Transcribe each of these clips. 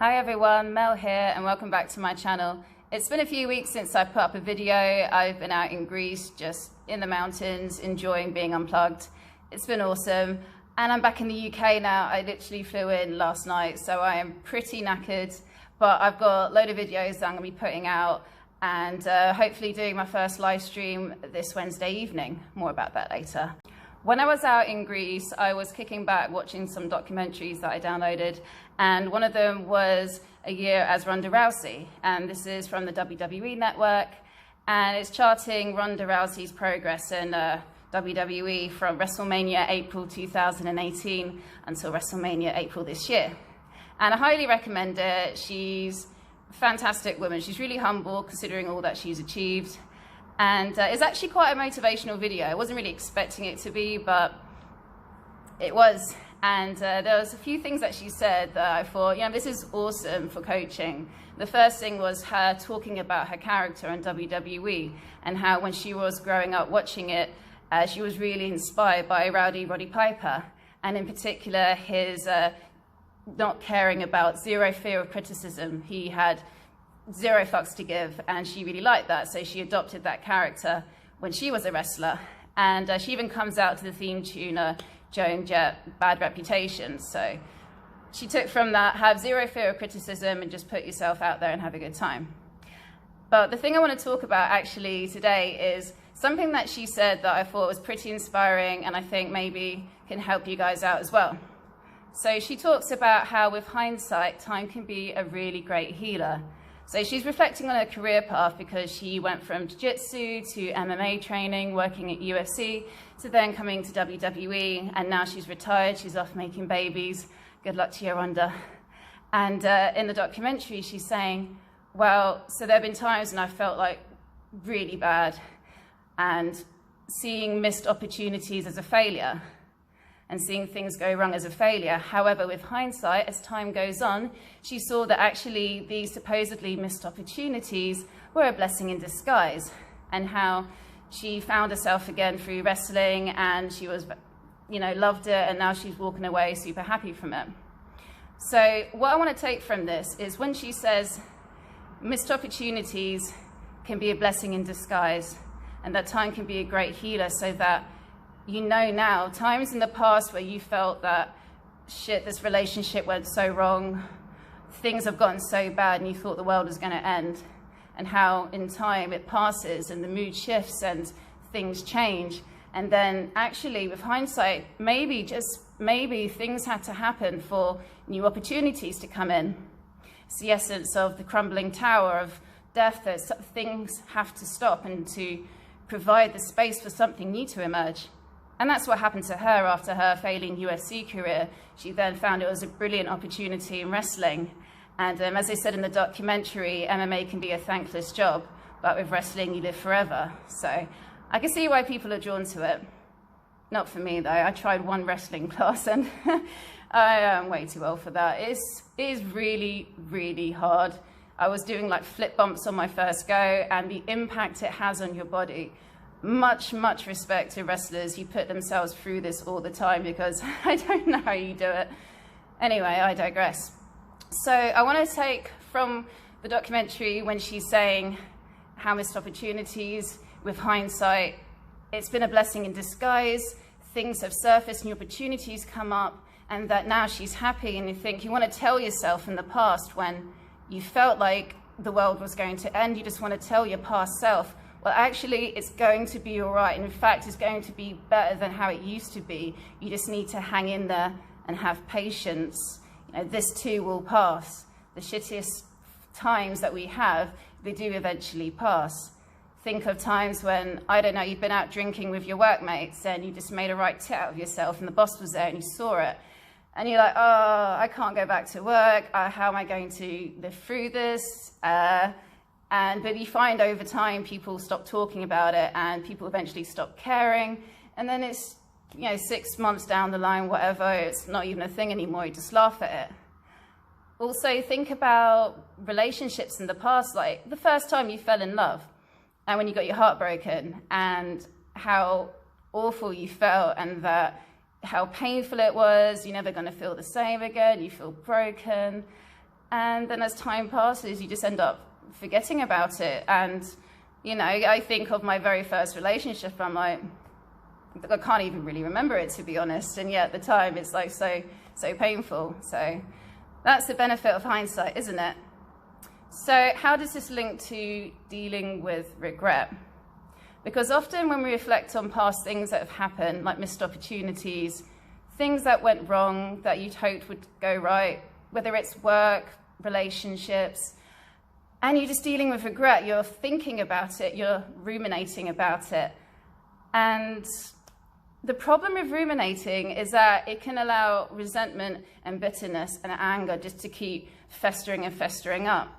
Hi everyone, Mel here and welcome back to my channel. It's been a few weeks since I put up a video. I've been out in Greece, just in the mountains, enjoying being unplugged. It's been awesome. And I'm back in the UK now. I literally flew in last night, so I am pretty knackered. But I've got a load of videos that I'm going to be putting out and hopefully doing my first live stream this Wednesday evening. More about that later. When I was out in Greece, I was kicking back watching some documentaries that I downloaded, and one of them was A Year as Rhonda Rousey, and this is from the WWE network, and it's charting Rhonda Rousey's progress in WWE from WrestleMania April 2018 until WrestleMania April this year. And I highly recommend it. She's a fantastic woman. She's really humble considering all that she's achieved. And it's actually quite a motivational video. I wasn't really expecting it to be, but it was. And there was a few things that she said that I thought, this is awesome for coaching. The first thing was her talking about her character in WWE and how when she was growing up watching it, she was really inspired by Roddy Piper. And in particular, his not caring about zero fear of criticism. He had zero fucks to give, and she really liked that, so she adopted that character when she was a wrestler. And she even comes out to the theme tune, Joan Jett, Bad Reputation. So she took from that, have zero fear of criticism and just put yourself out there and have a good time. But the thing I want to talk about actually today is something that she said that I thought was pretty inspiring and I think maybe can help you guys out as well. So she talks about how with hindsight, time can be a really great healer. So she's reflecting on her career path because she went from jiu-jitsu to MMA training, working at UFC, to then coming to WWE, and now she's retired, she's off making babies. Good luck to you, Rhonda. And in the documentary, she's saying, well, so there have been times when I felt like really bad and seeing missed opportunities as a failure and seeing things go wrong as a failure. However, with hindsight, as time goes on, she saw that actually these supposedly missed opportunities were a blessing in disguise, and how she found herself again through wrestling, and she was, loved it, and now she's walking away super happy from it. So what I want to take from this is when she says missed opportunities can be a blessing in disguise, and that time can be a great healer, so that now, times in the past where you felt that, shit, this relationship went so wrong, things have gotten so bad and you thought the world was going to end, and how in time it passes and the mood shifts and things change. And then actually with hindsight, maybe, just maybe, things had to happen for new opportunities to come in. It's the essence of the crumbling tower of death, that things have to stop and to provide the space for something new to emerge. And that's what happened to her after her failing UFC career. She then found it was a brilliant opportunity in wrestling. And as I said in the documentary, MMA can be a thankless job, but with wrestling, you live forever. So I can see why people are drawn to it. Not for me, though. I tried one wrestling class, and I am way too old for that. It is really, really hard. I was doing like flip bumps on my first go, and the impact it has on your body. Much respect to wrestlers who put themselves through this all the time, because I don't know how you do it. Anyway, I digress. So I want to take from the documentary when she's saying how missed opportunities, with hindsight, it's been a blessing in disguise, things have surfaced, new opportunities come up, and that now she's happy. And you want to tell yourself in the past when you felt like the world was going to end, you just want to tell your past self, well, actually, it's going to be all right. And in fact, it's going to be better than how it used to be. You just need to hang in there and have patience. This too will pass. The shittiest times that we have, they do eventually pass. Think of times when, I don't know, you've been out drinking with your workmates and you just made a right tit out of yourself and the boss was there and you saw it. And you're like, oh, I can't go back to work. How am I going to live through this? But you find over time people stop talking about it and people eventually stop caring. And then it's, 6 months down the line, whatever, it's not even a thing anymore. You just laugh at it. Also, think about relationships in the past, like the first time you fell in love and when you got your heart broken and how awful you felt and how painful it was. You're never going to feel the same again. You feel broken. And then as time passes, you just end up forgetting about it. And, you know, I think of my very first relationship, I'm like, I can't even really remember it, to be honest. And yet at the time, it's like so painful. So that's the benefit of hindsight, isn't it? So how does this link to dealing with regret? Because often when we reflect on past things that have happened, like missed opportunities, things that went wrong that you'd hoped would go right, whether it's work, relationships, and you're just dealing with regret, you're thinking about it, you're ruminating about it. And the problem with ruminating is that it can allow resentment and bitterness and anger just to keep festering and festering up.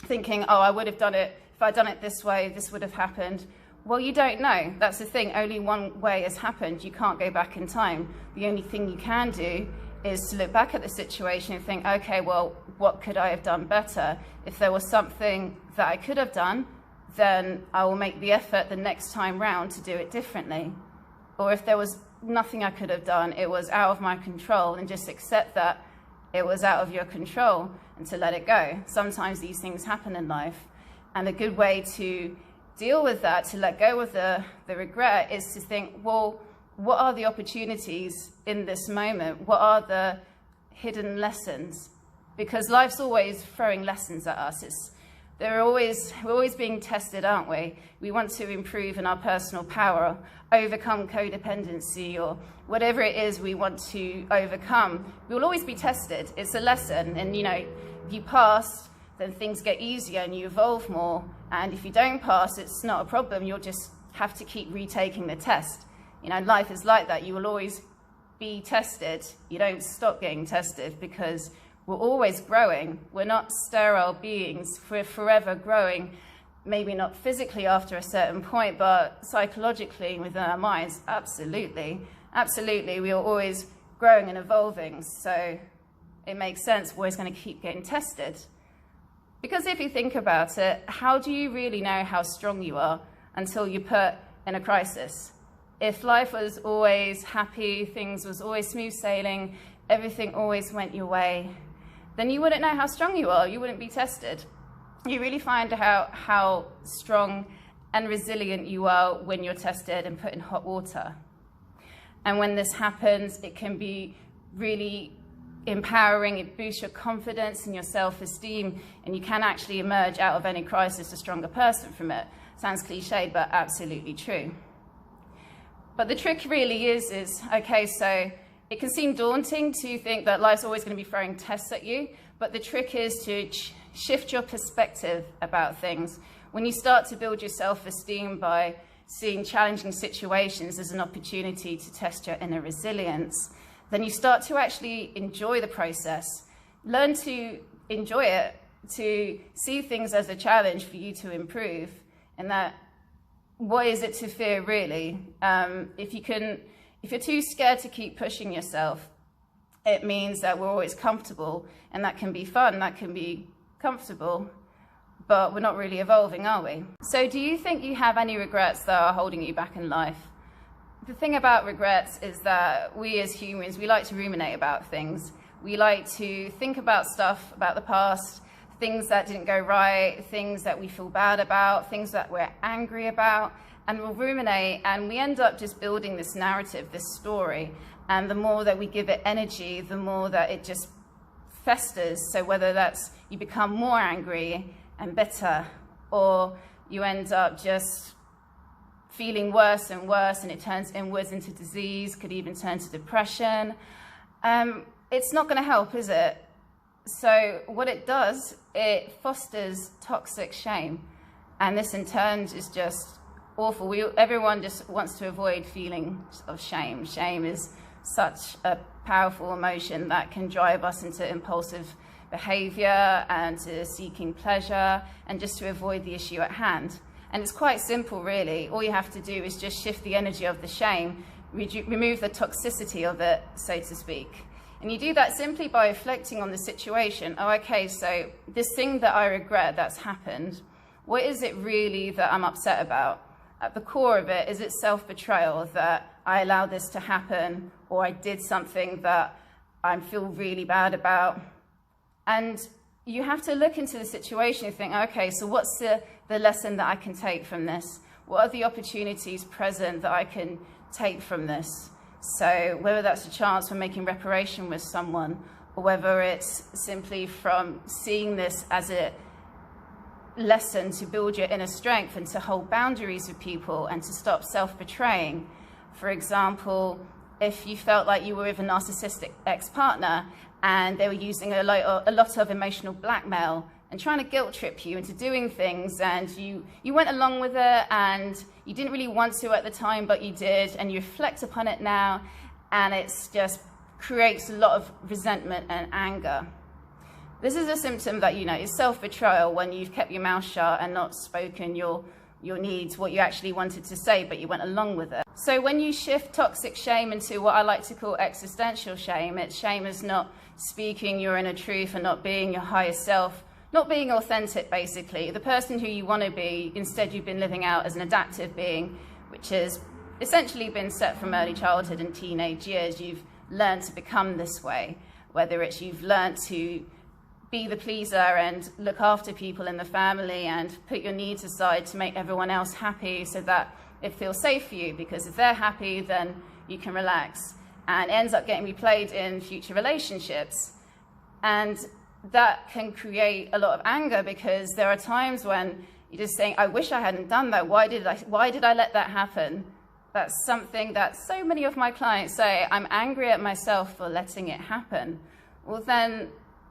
Thinking, oh, I would have done it, if I'd done it this way, this would have happened. Well, you don't know. That's the thing. Only one way has happened. You can't go back in time. The only thing you can do is to look back at the situation and think, okay, well, what could I have done better? If there was something that I could have done, then I will make the effort the next time round to do it differently. Or if there was nothing I could have done, it was out of my control, and just accept that it was out of your control and to let it go. Sometimes these things happen in life. And a good way to deal with that, to let go of the regret, is to think, well, what are the opportunities in this moment? What are the hidden lessons? Because life's always throwing lessons at us. We're always being tested, aren't we? We want to improve in our personal power, overcome codependency, or whatever it is we want to overcome. We will always be tested. It's a lesson. And, you know, if you pass, then things get easier and you evolve more. And if you don't pass, it's not a problem. You'll just have to keep retaking the test. You know, life is like that. You will always be tested. You don't stop getting tested because we're always growing. We're not sterile beings. We're forever growing. Maybe not physically after a certain point, but psychologically within our minds, absolutely. Absolutely, we are always growing and evolving. So it makes sense we're always going to keep getting tested. Because if you think about it, how do you really know how strong you are until you're put in a crisis? If life was always happy, things was always smooth sailing, everything always went your way, then you wouldn't know how strong you are. You wouldn't be tested. You really find out how strong and resilient you are when you're tested and put in hot water. And when this happens, it can be really empowering. It boosts your confidence and your self-esteem, and you can actually emerge out of any crisis a stronger person from it. Sounds cliched, but absolutely true. But the trick really is okay, so it can seem daunting to think that life's always going to be throwing tests at you, but the trick is to shift your perspective about things. When you start to build your self-esteem by seeing challenging situations as an opportunity to test your inner resilience, then you start to actually enjoy the process. Learn to enjoy it, to see things as a challenge for you to improve, and that what is it to fear really? If you're too scared to keep pushing yourself, it means that we're always comfortable, and that can be fun, that can be comfortable, but we're not really evolving, are we? So do you think you have any regrets that are holding you back in life? The thing about regrets is that we as humans, we like to ruminate about things. We like to think about stuff about the past, things that didn't go right, things that we feel bad about, things that we're angry about, and we'll ruminate, and we end up just building this narrative, this story. And the more that we give it energy, the more that it just festers. So whether that's you become more angry and bitter, or you end up just feeling worse and worse, and it turns inwards into disease, could even turn to depression. It's not going to help, is it? So what it does, it fosters toxic shame. And this in turn is just awful. Everyone just wants to avoid feelings of shame. Shame is such a powerful emotion that can drive us into impulsive behavior and to seeking pleasure and just to avoid the issue at hand. And it's quite simple, really. All you have to do is just shift the energy of the shame, remove the toxicity of it, so to speak. And you do that simply by reflecting on the situation. Oh, okay, so this thing that I regret that's happened, what is it really that I'm upset about? At the core of it, is it self-betrayal that I allowed this to happen, or I did something that I feel really bad about? And you have to look into the situation and think, okay, so what's the lesson that I can take from this? What are the opportunities present that I can take from this? So whether that's a chance for making reparation with someone, or whether it's simply from seeing this as a lesson to build your inner strength and to hold boundaries with people and to stop self-betraying. For example, if you felt like you were with a narcissistic ex-partner and they were using a lot of emotional blackmail and trying to guilt trip you into doing things, and you went along with it and you didn't really want to at the time, but you did, and you reflect upon it now, and it's just creates a lot of resentment and anger. This is a symptom that, is self-betrayal, when you've kept your mouth shut and not spoken your needs, what you actually wanted to say, but you went along with it. So when you shift toxic shame into what I like to call existential shame, it's shame as not speaking your inner truth and not being your higher self, not being authentic, basically, the person who you want to be. Instead, you've been living out as an adaptive being, which has essentially been set from early childhood and teenage years. You've learned to become this way, whether it's you've learned to be the pleaser and look after people in the family and put your needs aside to make everyone else happy so that it feels safe for you, because if they're happy, then you can relax. And it ends up getting replayed in future relationships. And that can create a lot of anger, because there are times when you're just saying, I wish I hadn't done that. Why did I let that happen? That's something that so many of my clients say, I'm angry at myself for letting it happen. Well, then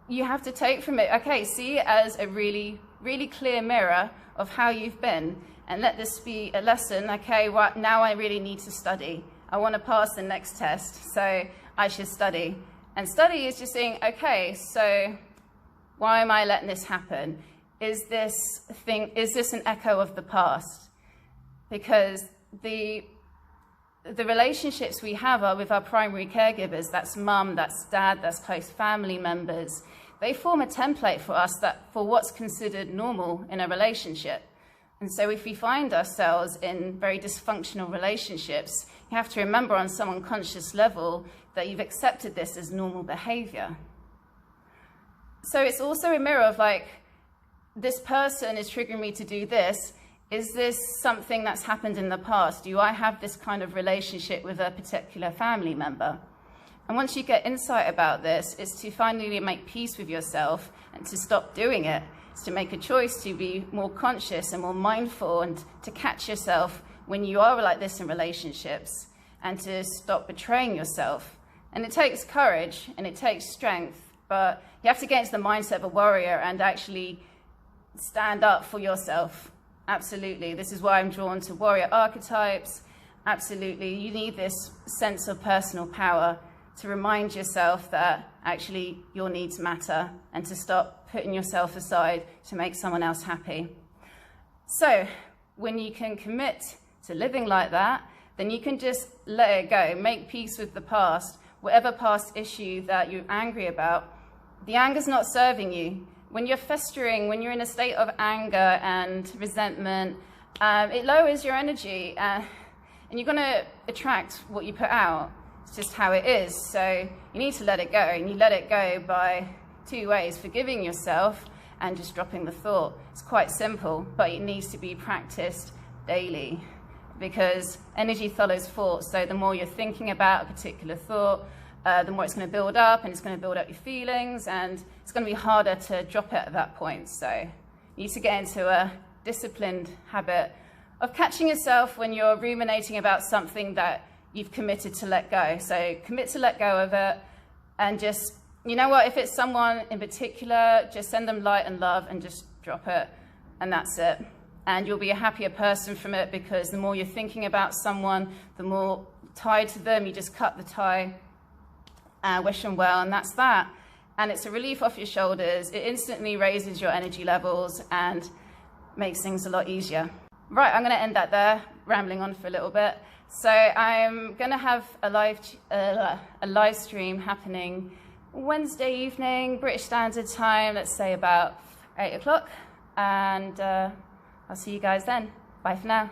you have to take from it, okay, see it as a really, really clear mirror of how you've been, and let this be a lesson. Okay, well, now I really need to study. I want to pass the next test, so I should study. And study is just saying, okay, so why am I letting this happen? Is this an echo of the past? Because the relationships we have are with our primary caregivers. That's mum, that's dad, that's close family members. They form a template for us for what's considered normal in a relationship. And so if we find ourselves in very dysfunctional relationships, you have to remember on some unconscious level that you've accepted this as normal behavior. So it's also a mirror of like, this person is triggering me to do this. Is this something that's happened in the past? Do I have this kind of relationship with a particular family member? And once you get insight about this, it's to finally make peace with yourself and to stop doing it. It's to make a choice to be more conscious and more mindful and to catch yourself when you are like this in relationships, and to stop betraying yourself. And it takes courage and it takes strength, but you have to get into the mindset of a warrior and actually stand up for yourself. Absolutely. This is why I'm drawn to warrior archetypes. Absolutely. You need this sense of personal power to remind yourself that actually your needs matter, and to stop putting yourself aside to make someone else happy. So when you can commit to living like that, then you can just let it go, make peace with the past, whatever past issue that you're angry about. The anger's not serving you. When you're festering, when you're in a state of anger and resentment, it lowers your energy, and you're going to attract what you put out. It's just how it is. So you need to let it go, and you let it go by two ways: forgiving yourself and just dropping the thought. It's quite simple, but it needs to be practiced daily, because energy follows thought. So the more you're thinking about a particular thought, the more it's going to build up, and it's going to build up your feelings, and it's going to be harder to drop it at that point. So you need to get into a disciplined habit of catching yourself when you're ruminating about something that you've committed to let go. So commit to let go of it, and just, you know what, if it's someone in particular, just send them light and love and just drop it, and that's it. And you'll be a happier person from it, because the more you're thinking about someone, the more tied to them, you just cut the tie, wish them well, and that's that. And it's a relief off your shoulders. It instantly raises your energy levels and makes things a lot easier. Right, I'm going to end that there, rambling on for a little bit. So I'm going to have a live stream happening Wednesday evening, British Standard Time, let's say about 8 o'clock. And I'll see you guys then. Bye for now.